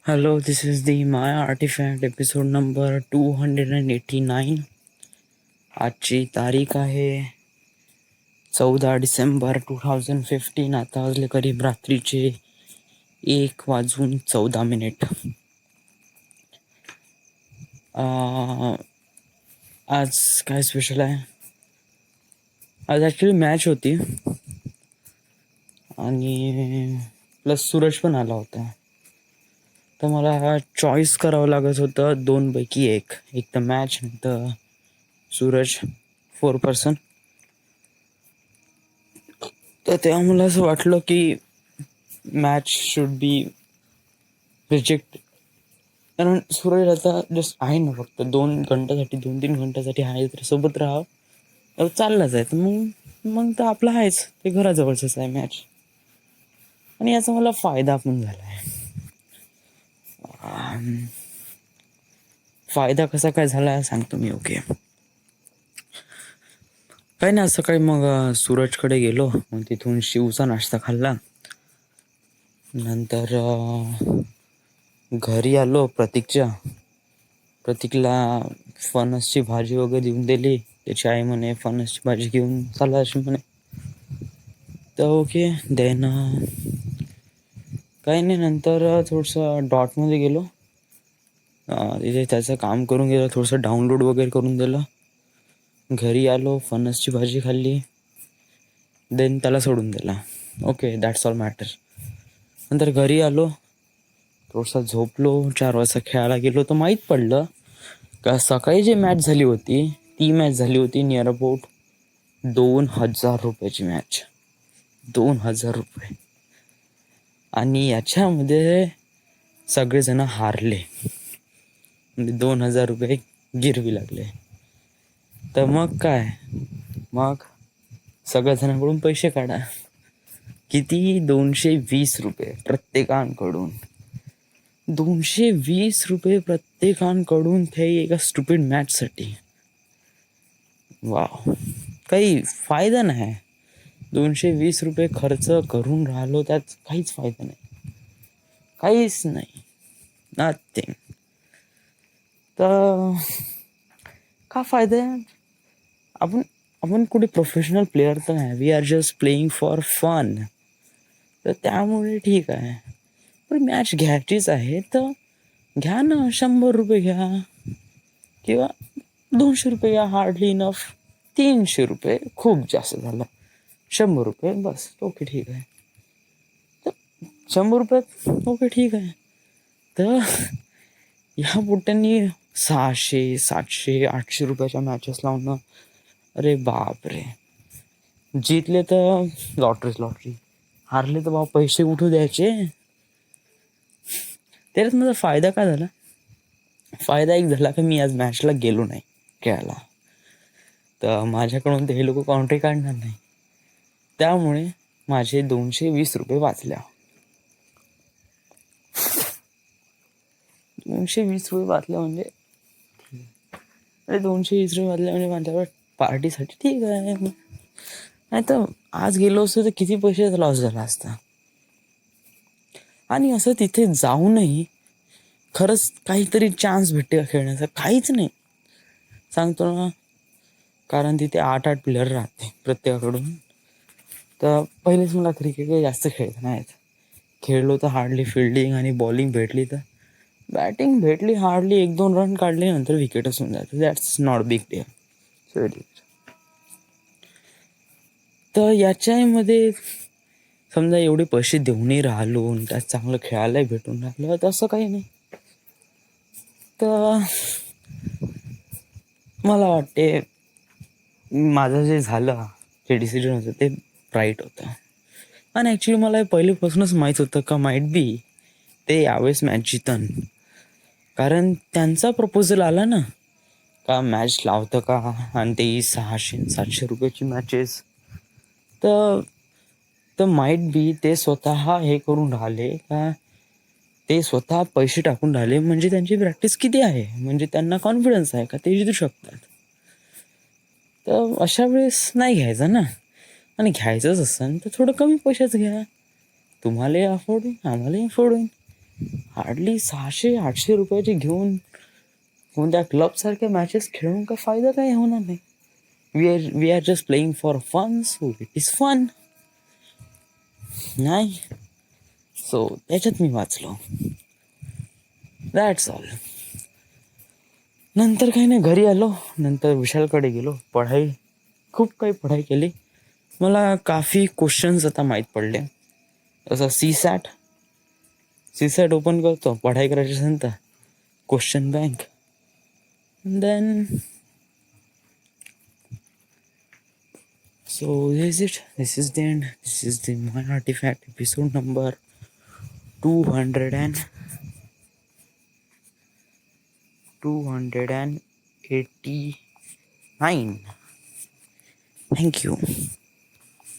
Hello, this is the Maya Artifact episode number 289. आजची तारीख आहे 14 डिसेंबर 2015. आता वाजले करीब रात्रीचे 1:14. आज काय स्पेशल आहे? आज ॲक्च्युली मॅच होती आणि प्लस सूरज पण आला होता. तर मला चॉईस करावं लागत होतं दोनपैकी एक तर मॅच तर सूरज 4 पर्सन. तर तेव्हा मला असं वाटलं की मॅच शुड बी रिजेक्ट, कारण सूरज आता जस्ट आहे ना, फक्त 2 घंट्यासाठी आहे, तर सोबत राहावं चाललाच आहे. तर मग तर आपलं आहेच, ते घराजवळचंच आहे मॅच. आणि याचा मला फायदा पण झाला आहे. फायदा कसा काय झाला सांगतो मी. ओके, काही नाही, सकाळी मग सूरजकडे गेलो, मग तिथून शिवचा नाश्ता खाल्ला. नंतर घरी आलो. प्रतीकला फणसची भाजी वगैरे देऊन दिली. त्याची आई म्हणे फणसची भाजी घेऊन चालला अशी म्हणे. तर ओके, देन काही नाही. नंतर थोडंसं डॉटमध्ये गेलो, तिथे त्याचं काम करून गेलं, थोडंसं डाउनलोड वगैरे करून दिलं. घरी आलो, फणसची भाजी खाल्ली, देन त्याला सोडून दिला. Okay, that's all matter. नंतर घरी आलो, थोडंसं झोपलो. 4 वाजता खेळायला गेलो तर माहीत पडलं का सकाळी जी मॅच झाली होती ती मॅच झाली होती नियर अबाउट 2,000 रुपयाची मॅच. 2,000 रुपये. आणि याच्यामध्ये सगळेजण हारले, म्हणजे 2,000 रुपये गिरवी लागले. तर मग काय, मग सगळ्याजणांकडून पैसे काढा. किती? 220 रुपये प्रत्येकांकडून. 220 रुपये प्रत्येकांकडून, ते एका स्टुपिड मॅचसाठी. वाव, काही फायदा नाही. 220 रुपये खर्च करून राहिलो, त्यात काहीच फायदा नाही, काहीच नाही, नथिंग. तर का फायदा आहे? आपण कुठे प्रोफेशनल प्लेअर तर नाही, we are just playing for fun. तर त्यामुळे ठीक आहे. पण मॅच घ्यायचीच आहे तर घ्या ना, 100 रुपये घ्या किंवा 200 रुपये घ्या, हार्डली इनफ. 300 रुपये खूप जास्त झालं, 100 रुपये बस. ओके, ठीक आहे. तर 100 रुपयात ओके, ठीक आहे. तर ह्या बुट्ट्यांनी 600, 700, 800 रुपयाच्या मॅचेस लावणं, अरे बाप रे. जितले तर लॉटरी, हारले तर बाबा पैसे उठू द्यायचे. त्याच्यात माझा फायदा काय झाला? फायदा एक झाला की मी आज मॅचला गेलो नाही खेळायला, तर माझ्याकडून ते हे लोक काउंट्री काढणार नाही. त्यामुळे माझे 220 रुपये वाचल्या. 220 रुपये वाचले म्हणजे 220 रुपये वाचले म्हणजे माझ्याकडे पार्टीसाठी ठीक आहे. नाही तर आज गेलो असतो तर किती पैशाचा लॉस झाला असता. आणि असं तिथे जाऊनही खरंच काहीतरी चान्स भेटते का खेळण्याचा? काहीच नाही, सांगतो ना. कारण तिथे 8 प्लेअर राहते प्रत्येकाकडून. तर पहिलेच मला क्रिकेट काही जास्त खेळत नाहीत. खेळलो तर हार्डली फिल्डिंग आणि बॉलिंग भेटली, तर बॅटिंग भेटली हार्डली 1-2 रन काढले, नंतर विकेटच होऊन जाते. That's not big deal. So तर याच्यामध्ये समजा एवढे पैसे देऊनही राहिलो, त्यात चांगलं खेळायलाही भेटून राहिलं, तसं काही नाही. तर मला वाटते माझं जे झालं, जे डिसिजन होतं ते राईट होतं. आणि ॲक्च्युली मला पहिलेपासूनच माहीत होतं का माईट बी ते यावेळेस मॅच जितन. कारण त्यांचा प्रपोजल आला ना का मॅच लावतं का, आणि ते 600-700 रुपयाची मॅचेस. तर माईट बी ते स्वतः हे करून राहिले का, ते स्वतः पैसे टाकून राहिले, म्हणजे त्यांची प्रॅक्टिस किती आहे, म्हणजे त्यांना कॉन्फिडन्स आहे का ते जितू शकतात. तर अशा वेळेस नाही घ्यायचं ना. आणि घ्यायचंच असेल तर थोडं कमी पैशाचं घ्या, तुम्हालाही अफोर्ड होईल, आम्हालाही अफोर्ड होईल. हार्डली 600-800 रुपयाचे घेऊन कोणत्या क्लबसारख्या मॅचेस खेळून काय फायदा काही होणार नाही. We are just playing for fun, so it is fun. नाही, सो त्याच्यात मी वाचलो. That's all. नंतर काही नाही, घरी आलो. नंतर विशालकडे गेलो. खूप काही पढाई केली. मला काफी क्वेश्चन्स आता माहीत पडले. जसं सी सॅट ओपन करतो, पढाई करायची असेल तर question bank. Then so this is it. This is the end. This is the Mind Artifact episode number 289. Thank you.